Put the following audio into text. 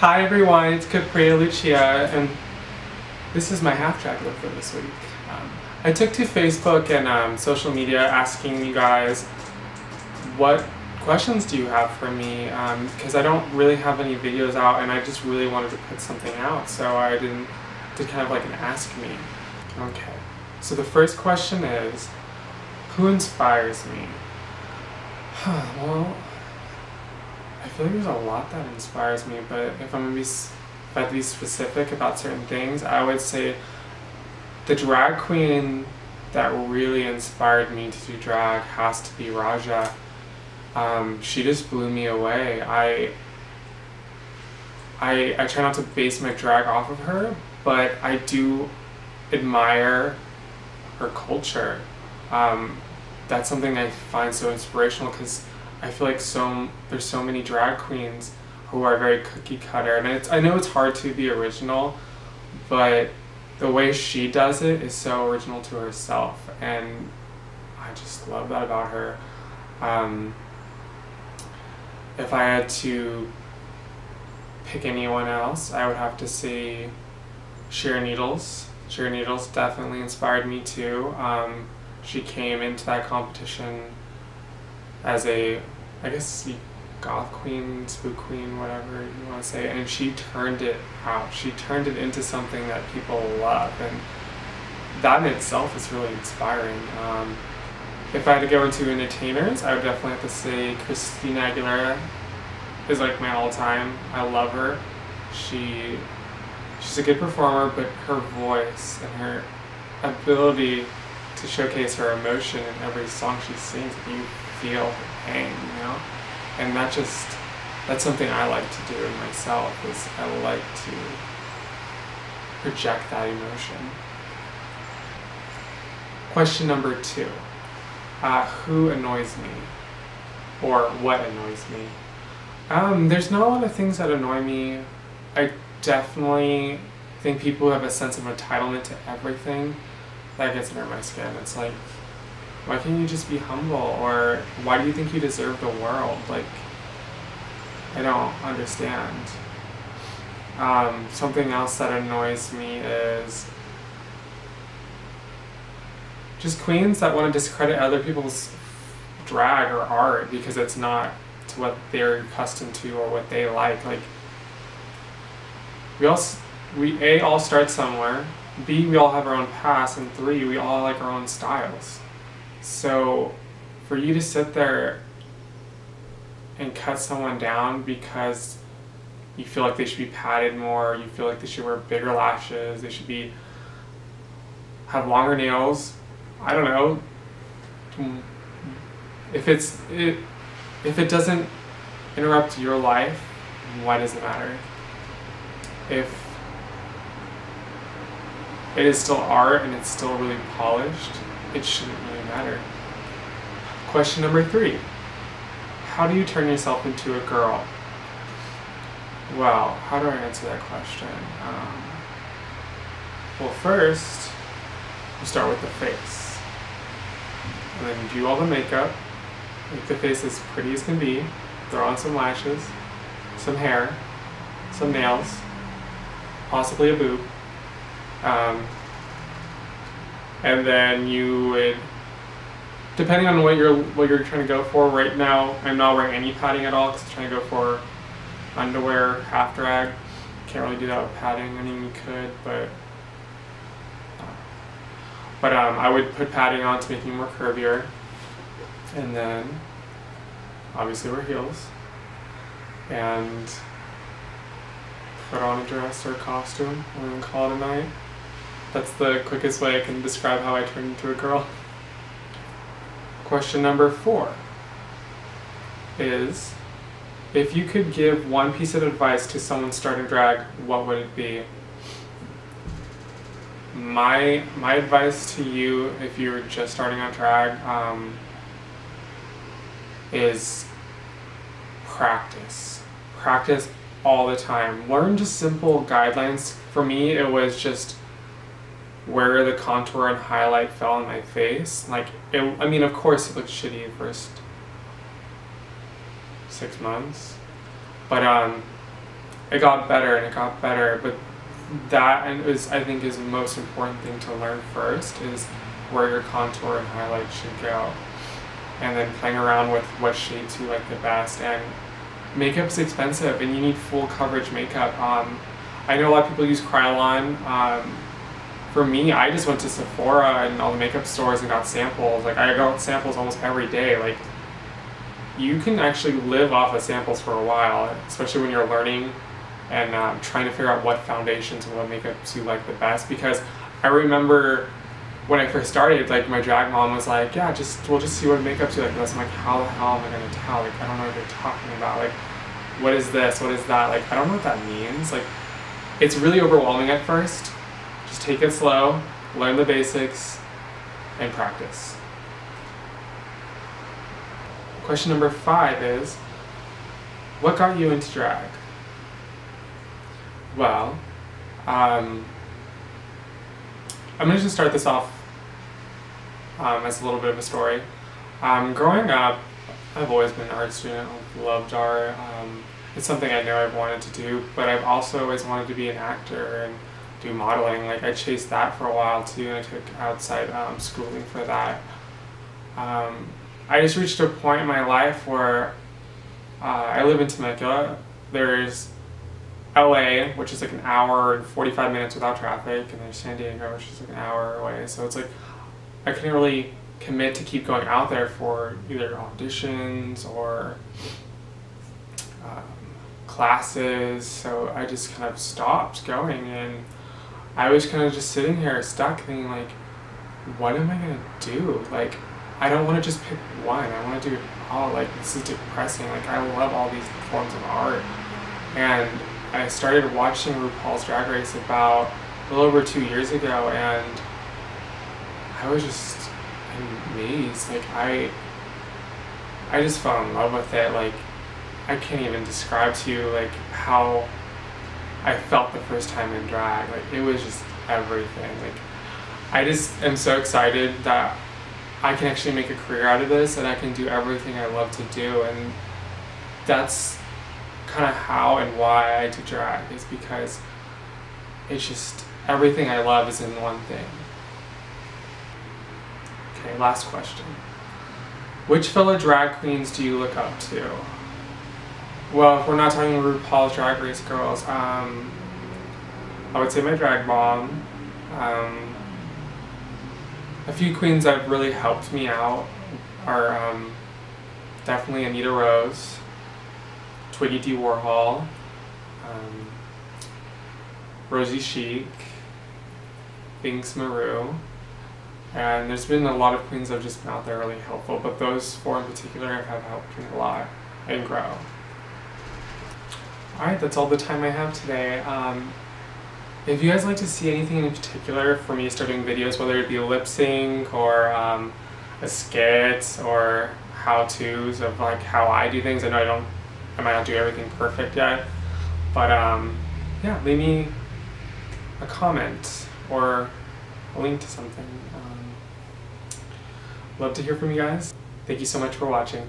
Hi everyone, it's Capri Lucia, and this is my half-drag look for this week. I took to Facebook and social media asking you guys, what questions do you have for me? Because I don't really have any videos out, and I just really wanted to put something out, so I did kind of like an ask me. Okay, so the first question is, who inspires me? Well, I feel like there's a lot that inspires me, but if I have to be specific about certain things, I would say the drag queen that really inspired me to do drag has to be Raja. She just blew me away. I try not to base my drag off of her, but I do admire her culture. That's something I find so inspirational because I feel like there's so many drag queens who are very cookie cutter, and I know it's hard to be original, but the way she does it is so original to herself, and I just love that about her. If I had to pick anyone else, I would have to say Sheer Needles. Sheer Needles definitely inspired me too. She came into that competition as a, I guess, goth queen, spook queen, whatever you want to say, and she turned it out. She turned it into something that people love, and that in itself is really inspiring. If I had to go into entertainers, I would definitely have to say Christina Aguilera is like my all-time. I love her. She's a good performer, but her voice and her ability to showcase her emotion in every song she sings, you feel her pain, you know? And that's something I like to do in myself, is I like to project that emotion. Question number 2. Who annoys me? Or what annoys me? There's not a lot of things that annoy me. I definitely think people who have a sense of entitlement to everything, that gets under my skin. It's like, why can't you just be humble? Or why do you think you deserve the world? Like, I don't understand. Something else that annoys me is just queens that want to discredit other people's drag or art because it's not to what they're accustomed to or what they like. Like, we all start somewhere, B, we all have our own past, and 3, we all like our own styles. So for you to sit there and cut someone down because you feel like they should be padded more, you feel like they should wear bigger lashes, they should have longer nails, I don't know. If it doesn't interrupt your life, why does it matter? If it is still art and it's still really polished, it shouldn't really matter. Question number 3. How do you turn yourself into a girl? Well, how do I answer that question? Well, first, you start with the face. And then you do all the makeup, make the face as pretty as can be, throw on some lashes, some hair, some nails, possibly a boob. And then you would, depending on what you're trying to go for. Right now, I'm not wearing any padding at all because I'm trying to go for underwear, half drag. Can't really do that with padding. I mean, you could, but I would put padding on to make me more curvier. And then, obviously, wear heels. And put on a dress or a costume and then call it a night. That's the quickest way I can describe how I turn into a girl. Question number 4 is, if you could give one piece of advice to someone starting drag, what would it be? My advice to you, if you're just starting on drag, is practice. Practice all the time. Learn just simple guidelines. For me, it was just where the contour and highlight fell on my face. Like, I mean, of course it looked shitty the first 6 months, but it got better and it got better, but that I think is the most important thing to learn first, is where your contour and highlight should go. And then playing around with what shades you like the best. And makeup's expensive and you need full coverage makeup. I know a lot of people use Krylon. For me, I just went to Sephora and all the makeup stores and got samples. Like, I got samples almost every day. Like, you can actually live off of samples for a while, especially when you're learning and trying to figure out what foundations and what makeups you like the best. Because I remember when I first started, like, my drag mom was like, yeah, we'll just see what makeups you like best. I'm like, how the hell am I gonna tell? Like, I don't know what they're talking about. Like, what is this? What is that? Like, I don't know what that means. Like, it's really overwhelming at first. Just take it slow, learn the basics, and practice. Question number 5 is, what got you into drag? Well, I'm going to just start this off as a little bit of a story. Growing up, I've always been an art student. I've loved art. It's something I know I've wanted to do, but I've also always wanted to be an actor and do modeling. Like, I chased that for a while too, and I took outside schooling for that. I just reached a point in my life where I live in Temecula. There's LA, which is like an hour and 45 minutes without traffic, and there's San Diego, which is like an hour away. So it's like, I couldn't really commit to keep going out there for either auditions or classes, so I just kind of stopped going, and I was kind of just sitting here stuck thinking, like, what am I gonna do? Like, I don't want to just pick one, I want to do it all. Like, this is depressing. Like, I love all these forms of art. And I started watching RuPaul's Drag Race about a little over 2 years ago, and I was just amazed. Like, I just fell in love with it. Like, I can't even describe to you, like, how I felt the first time in drag. Like, it was just everything. Like, I just am so excited that I can actually make a career out of this, and I can do everything I love to do. And that's kind of how and why I do drag, is because it's just everything I love is in one thing. Okay, last question. Which fellow drag queens do you look up to? Well, if we're not talking RuPaul's Drag Race girls, I would say my drag mom. A few queens that have really helped me out are definitely Anita Rose, Twiggy D. Warhol, Rosie Chic, Binks Maru, and there's been a lot of queens that have just been out there really helpful, but those 4 in particular have helped me a lot and grow. Alright, that's all the time I have today. If you guys like to see anything in particular for me to start doing videos, whether it be a lip sync or a skit or how-tos of like how I do things, I know I might not do everything perfect yet, but yeah, leave me a comment or a link to something. Love to hear from you guys. Thank you so much for watching.